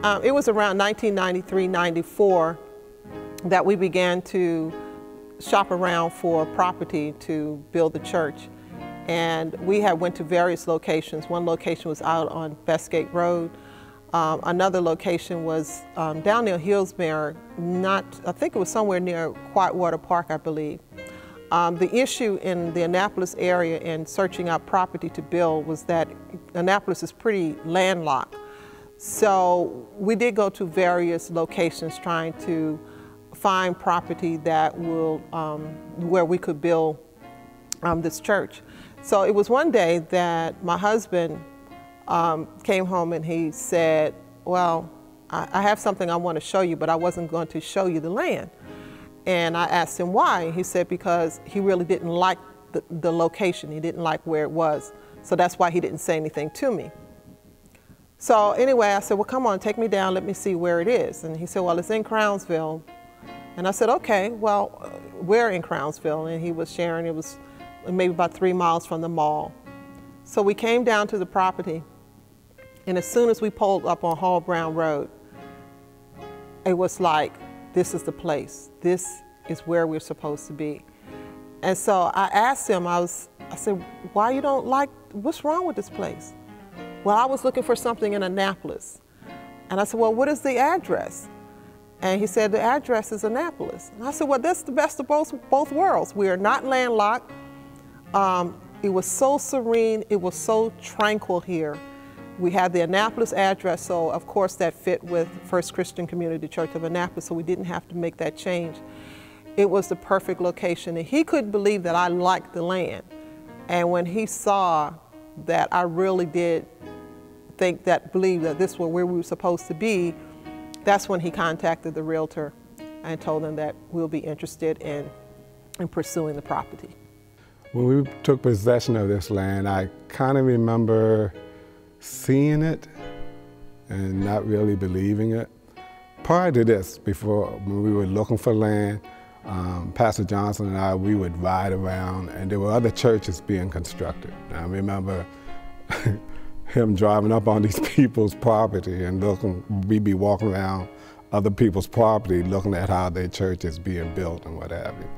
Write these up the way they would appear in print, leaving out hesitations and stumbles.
It was around 1993-94 that we began to shop around for property to build the church. And we had went to various locations. One location was out on Bestgate Road. Another location was down near Hillsmere, I think it was somewhere near Quietwater Park, I believe. The issue in the Annapolis area in searching out property to build was that Annapolis is pretty landlocked. So we did go to various locations trying to find property that will, where we could build this church. So it was one day that my husband came home and he said, well, I have something I want to show you, but I wasn't going to show you the land. And I asked him why. He said because he really didn't like the location. He didn't like where it was. So that's why he didn't say anything to me. So anyway, I said, well, come on, take me down, let me see where it is. And he said, well, it's in Crownsville. And I said, okay, well, we're in Crownsville. And he was sharing, it was maybe about 3 miles from the mall. So we came down to the property, and as soon as we pulled up on Hall Brown Road, it was like, this is the place. This is where we're supposed to be. And so I asked him, I said, why you don't like, what's wrong with this place? Well, I was looking for something in Annapolis. And I said, well, what is the address? And he said, the address is Annapolis. And I said, well, that's the best of both worlds. We are not landlocked. It was so serene, it was so tranquil here. We had the Annapolis address, so of course that fit with First Christian Community Church of Annapolis, so we didn't have to make that change. It was the perfect location, and he couldn't believe that I liked the land. And when he saw that I really did believe that this was where we were supposed to be, that's when he contacted the realtor and told them that we'll be interested in pursuing the property. When we took possession of this land, I kind of remember seeing it and not really believing it. Prior to this, before, when we were looking for land, Pastor Johnson and I, we would ride around, and there were other churches being constructed. I remember him driving up on these people's property and looking, we'd be walking around other people's property looking at how their church is being built and what have you.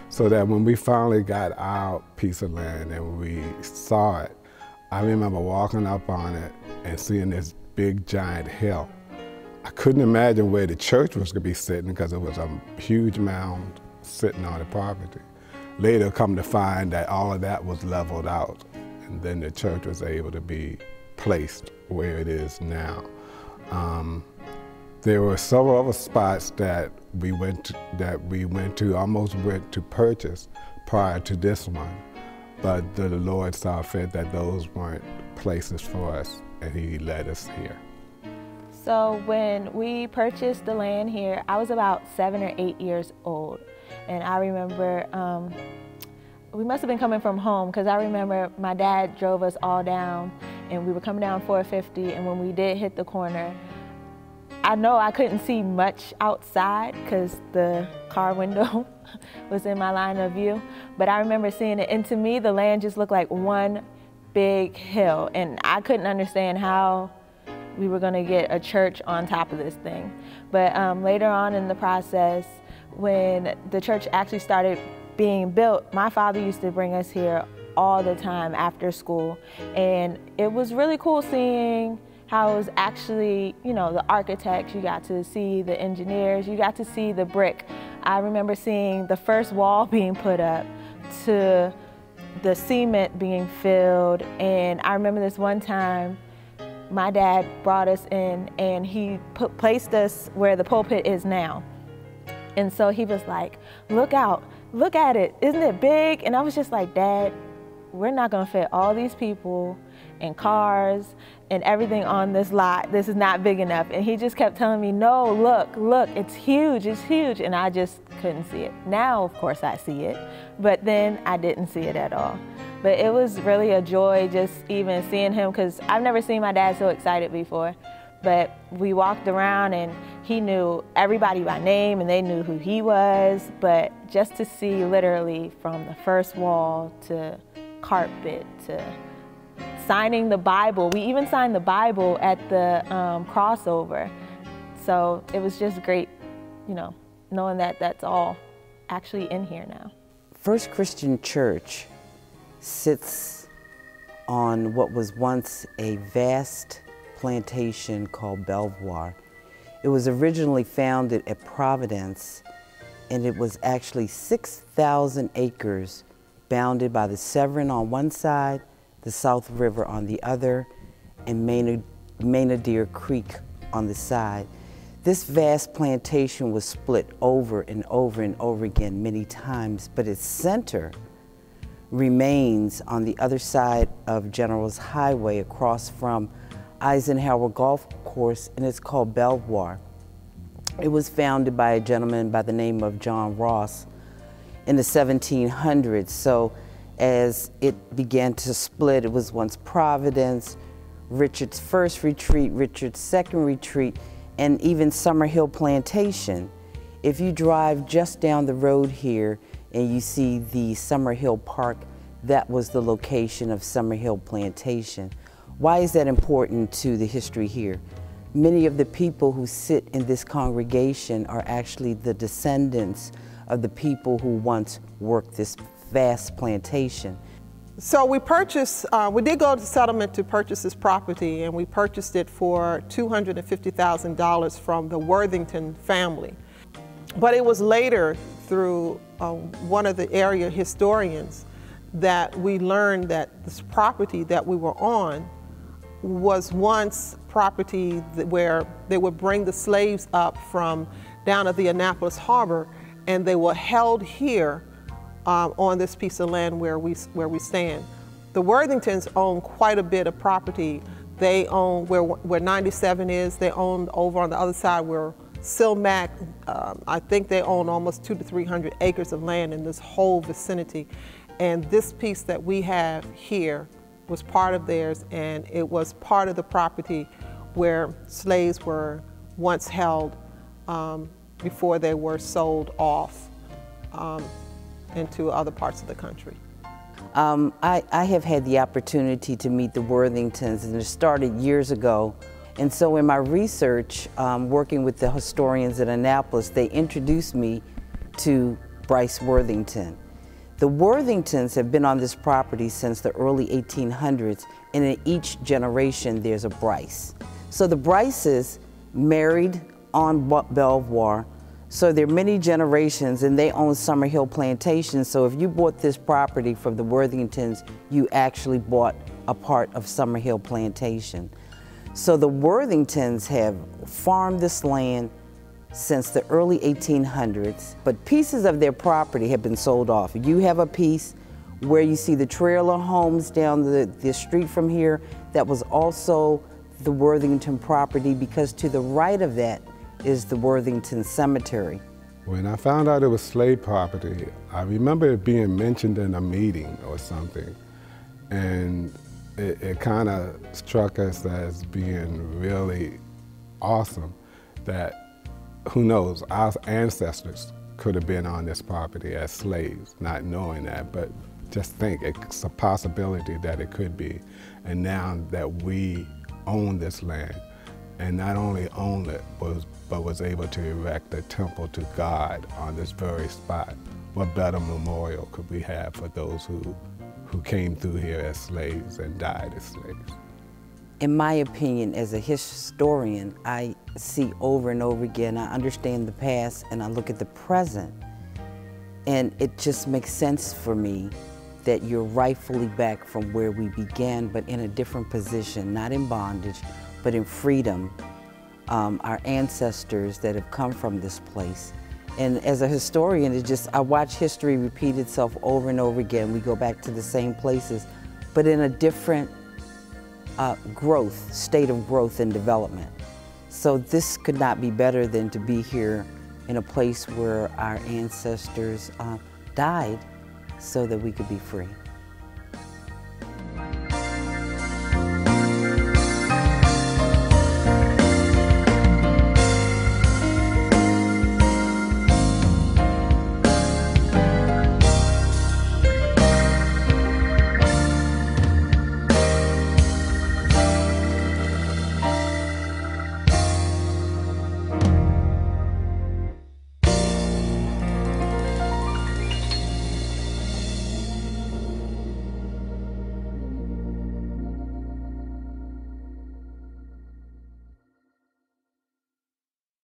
So that when we finally got our piece of land and we saw it, I remember walking up on it and seeing this big giant hill. I couldn't imagine where the church was going to be sitting because it was a huge mound sitting on the property. Later come to find that all of that was leveled out, and then the church was able to be placed where it is now. There were several other spots that we went to, almost went to purchase prior to this one, but the Lord saw fit that those weren't places for us, and He led us here. So when we purchased the land here, I was about 7 or 8 years old, and I remember we must have been coming from home, because I remember my dad drove us all down, and we were coming down 450, and when we did hit the corner, I know I couldn't see much outside because the car window was in my line of view, but I remember seeing it, and to me the land just looked like one big hill, and I couldn't understand how we were going to get a church on top of this thing. But later on in the process, when the church actually started being built, my father used to bring us here all the time after school, and it was really cool seeing how it was actually, you know, the architects, you got to see the engineers, you got to see the brick. I remember seeing the first wall being put up to the cement being filled, and I remember this one time my dad brought us in and he placed us where the pulpit is now. And so he was like, look out, look at it, isn't it big? And I was just like, Dad, we're not gonna fit all these people and cars and everything on this lot. This is not big enough. And he just kept telling me, no, look, it's huge, it's huge. And I just couldn't see it. Now, of course, I see it, but then I didn't see it at all. But it was really a joy just even seeing him, because I've never seen my dad so excited before. But we walked around and he knew everybody by name and they knew who he was. But just to see literally from the first wall to carpet to signing the Bible. We even signed the Bible at the crossover. So it was just great, you know, knowing that that's all actually in here now. First Christian Church sits on what was once a vast plantation called Belvoir. It was originally founded at Providence, and it was actually 6,000 acres bounded by the Severn on one side, the South River on the other, and Maynadier Creek on the side. This vast plantation was split over and over and over again many times, but its center remains on the other side of General's Highway across from Eisenhower Golf Course, and it's called Belvoir. It was founded by a gentleman by the name of John Ross in the 1700s. So as it began to split, it was once Providence, Richard's first retreat, Richard's second retreat, and even Summerhill Plantation. If you drive just down the road here and you see the Summerhill Park, that was the location of Summerhill Plantation. Why is that important to the history here? Many of the people who sit in this congregation are actually the descendants of the people who once worked this vast plantation. So we purchased, we did go to settlement to purchase this property, and we purchased it for $250,000 from the Worthington family. But it was later through one of the area historians that we learned that this property that we were on was once property where they would bring the slaves up from down at the Annapolis harbor, and they were held here on this piece of land where we stand. The Worthingtons own quite a bit of property. They own where 97 is. They own over on the other side where Silmac, I think they own almost 200 to 300 acres of land in this whole vicinity. And this piece that we have here was part of theirs, and it was part of the property where slaves were once held before they were sold off into other parts of the country. I have had the opportunity to meet the Worthingtons, and it started years ago. And so in my research, working with the historians at Annapolis, they introduced me to Bryce Worthington. The Worthingtons have been on this property since the early 1800s, and in each generation there's a Bryce. So the Bryces married on Belvoir, so there are many generations, and they own Summerhill Plantation. So if you bought this property from the Worthingtons, you actually bought a part of Summerhill Plantation. So the Worthingtons have farmed this land since the early 1800s, but pieces of their property have been sold off. You have a piece where you see the trailer homes down the street from here. That was also the Worthington property, because to the right of that is the Worthington Cemetery. When I found out it was slave property, I remember it being mentioned in a meeting or something, and it kind of struck us as being really awesome that, who knows, our ancestors could have been on this property as slaves, not knowing that, but just think it's a possibility that it could be. And now that we own this land, and not only own it, but was able to erect a temple to God on this very spot, what better memorial could we have for those who came through here as slaves and died as slaves? In my opinion, as a historian, I see over and over again, I understand the past and I look at the present, and it just makes sense for me that you're rightfully back from where we began, but in a different position, not in bondage, but in freedom. Our ancestors that have come from this place. And as a historian, I watch history repeat itself over and over again. We go back to the same places, but in a different state of growth and development. So this could not be better than to be here in a place where our ancestors died so that we could be free.